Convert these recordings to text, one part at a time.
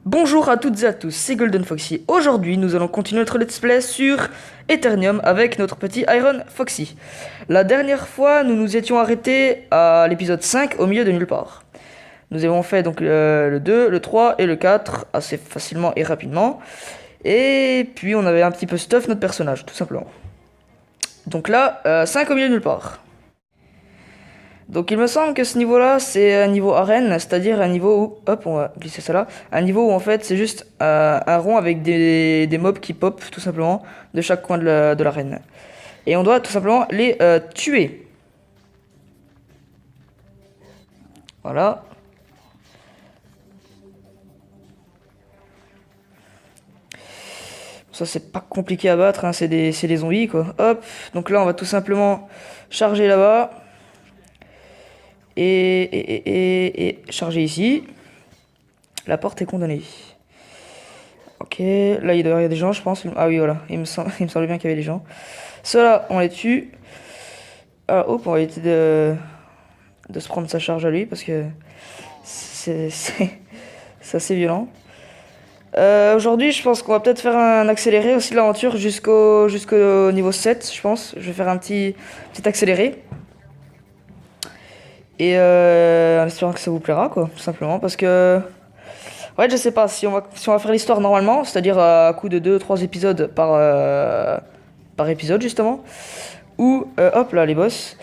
Bonjour à toutes et à tous, c'est Golden Foxy. Aujourd'hui, nous allons continuer notre let's play sur Eternium avec notre petit Iron Foxy. La dernière fois, nous nous étions arrêtés à l'épisode 5 au milieu de nulle part. Nous avons fait donc le 2, le 3 et le 4 assez facilement et rapidement. Et puis on avait un petit peu stuff notre personnage, tout simplement. Donc là, 5 au milieu de nulle part. Donc il me semble que ce niveau-là, c'est un niveau arène, c'est-à-dire un niveau où, hop, on va glisser ça là, un niveau où en fait c'est juste un rond avec des mobs qui pop tout simplement de chaque coin de l'arène. Et on doit tout simplement les tuer. Voilà. Ça c'est pas compliqué à battre, hein, c'est des zombies quoi. Hop, donc là on va tout simplement charger là-bas. Et charger ici. La porte est condamnée. Ok, là il doit y avoir des gens, je pense. Ah oui, voilà, il me semblait bien qu'il y avait des gens. Ceux-là, on les tue. Ah, hop, on va éviter de se prendre sa charge à lui parce que c'est assez violent. Aujourd'hui, je pense qu'on va peut-être faire un accéléré aussi de l'aventure jusqu'au niveau 7, je pense. Je vais faire un petit accéléré. Et en espérant que ça vous plaira, quoi, tout simplement, parce que... Ouais, je sais pas, si on va faire l'histoire normalement, c'est-à-dire à coup de 2-3 épisodes par épisode, justement, ou, hop là, les boss,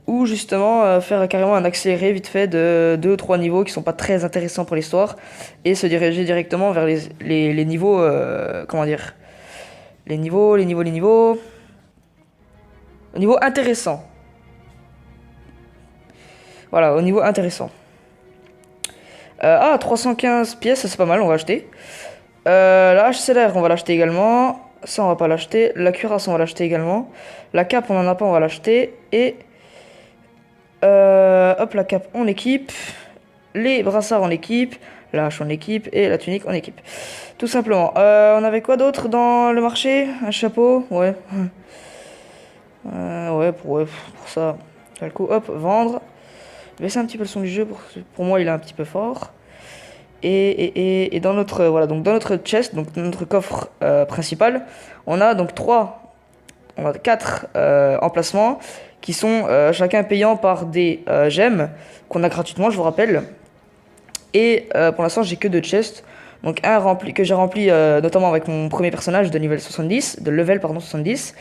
ou justement faire carrément un accéléré vite fait de 2-3 niveaux qui sont pas très intéressants pour l'histoire, et se diriger directement vers les niveaux, comment dire, les niveaux intéressants. Voilà, au niveau intéressant. 315 pièces, c'est pas mal, on va acheter. La HCLR, on va l'acheter également. Ça, on va pas l'acheter. La cuirasse, on va l'acheter également. La cape, on en a pas, on va l'acheter. Et... hop, la cape, on équipe. Les brassards, on équipe. La hache, on équipe. Et la tunique, on équipe. Tout simplement. On avait quoi d'autre dans le marché? Un chapeau, ouais. Ouais, pour ça. Le coup, hop, vendre. Baisser un petit peu le son du jeu, pour moi il est un petit peu fort. Et dans notre voilà, donc dans notre chest, donc dans notre coffre principal, on a donc 4 emplacements qui sont chacun payants par des gemmes qu'on a gratuitement, je vous rappelle. Et pour l'instant j'ai que 2 chests. Donc un que j'ai rempli notamment avec mon premier personnage de level 70,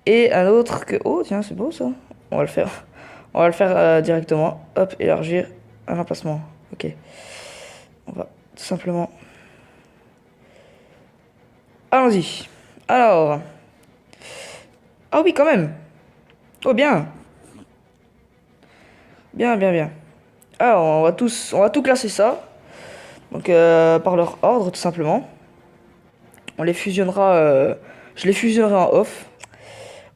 et un autre que... Oh tiens, c'est beau ça. On va le faire. On va le faire directement. Hop, élargir un emplacement. Ok. On va tout simplement... Allons-y. Alors... Ah oui, quand même. Oh, bien. Bien. Alors, on va tout classer ça. Donc, par leur ordre, tout simplement. On les fusionnera... je les fusionnerai en off.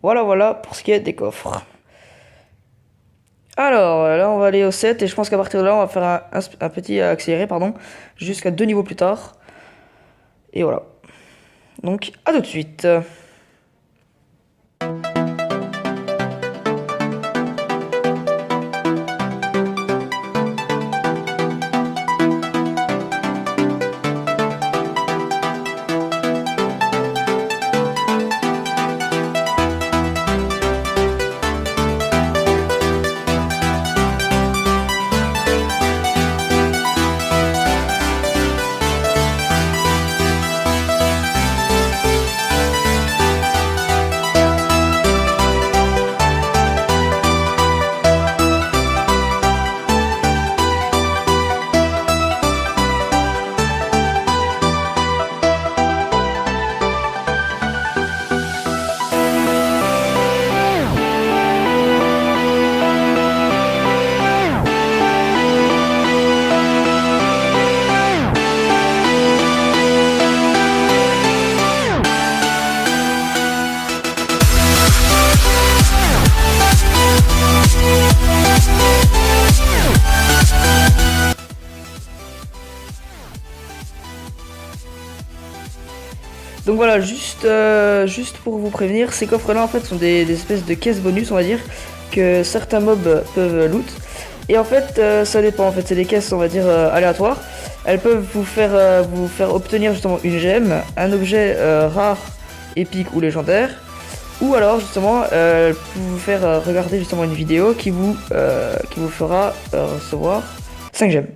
Voilà pour ce qui est des coffres. Alors, là, on va aller au 7 et je pense qu'à partir de là, on va faire un petit accéléré, pardon, jusqu'à 2 niveaux plus tard. Et voilà. Donc, à tout de suite. Donc voilà, juste pour vous prévenir, ces coffres-là en fait sont des espèces de caisses bonus, on va dire, que certains mobs peuvent loot. Et en fait, ça dépend, en fait, c'est des caisses, on va dire, aléatoires. Elles peuvent vous faire obtenir justement une gemme, un objet rare, épique ou légendaire, ou alors justement vous faire regarder justement une vidéo qui vous fera recevoir 5 gemmes.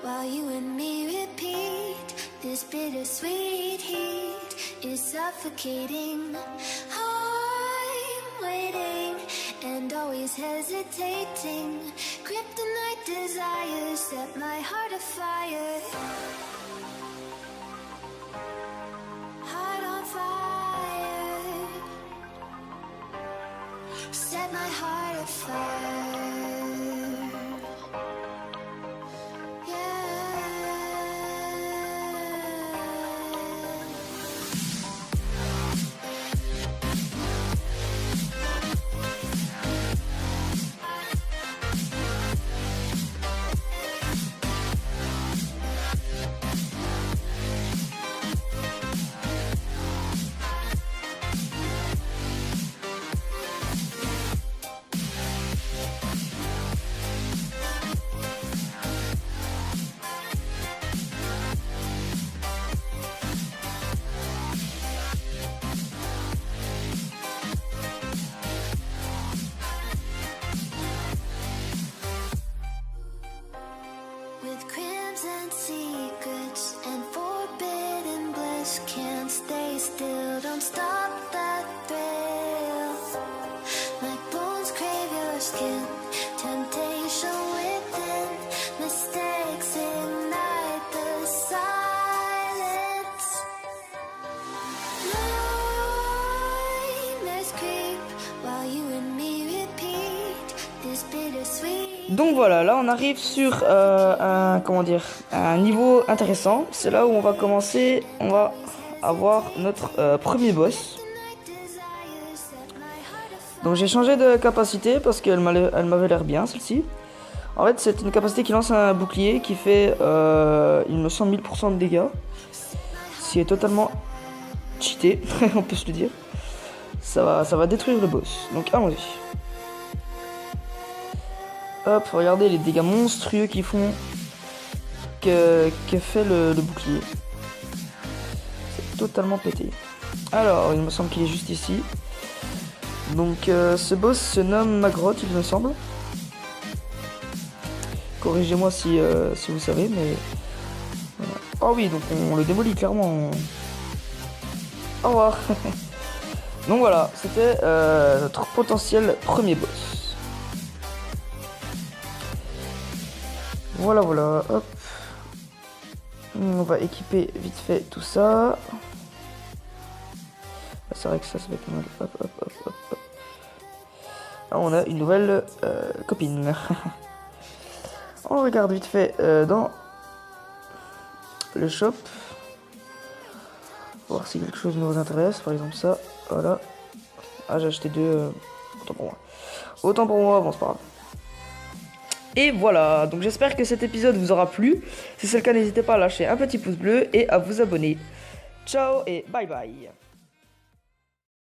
While you and me repeat, this bittersweet heat is suffocating. I'm waiting and always hesitating. Kryptonite desires set my heart afire. Heart on fire. Set my heart afire. And secrets and forbidden bliss, can't stay still, don't stop that thrill. My bones crave your skin, temptation within, mistakes ignite the silence. Nightmares creep while you and me repeat this bittersweet. Donc voilà, là on arrive sur un niveau intéressant. C'est là où on va commencer, on va avoir notre premier boss. Donc j'ai changé de capacité parce qu'elle m'avait l'air bien celle-ci. En fait c'est une capacité qui lance un bouclier qui fait il me semble 1000% de dégâts. Ce qui est totalement cheaté, on peut se le dire. Ça va détruire le boss, donc allons-y. Hop, regardez les dégâts monstrueux qu'ils font, que fait le bouclier. C'est totalement pété. Alors, il me semble qu'il est juste ici. Donc, ce boss se nomme Magroth, il me semble. Corrigez-moi si vous savez, mais... Voilà. Oh oui, donc on le démolit clairement. Au revoir. Donc voilà, c'était notre potentiel premier boss. Voilà, voilà, hop. On va équiper vite fait tout ça. Ah, c'est vrai que ça va être mal. Hop, hop, hop, hop, hop. Ah, on a une nouvelle copine. On regarde vite fait dans le shop. Voir si quelque chose nous intéresse. Par exemple ça. Voilà. Ah, j'ai acheté deux. Autant pour moi. Autant pour moi, bon c'est pas grave. Et voilà, donc j'espère que cet épisode vous aura plu. Si c'est le cas, n'hésitez pas à lâcher un petit pouce bleu et à vous abonner. Ciao et bye bye.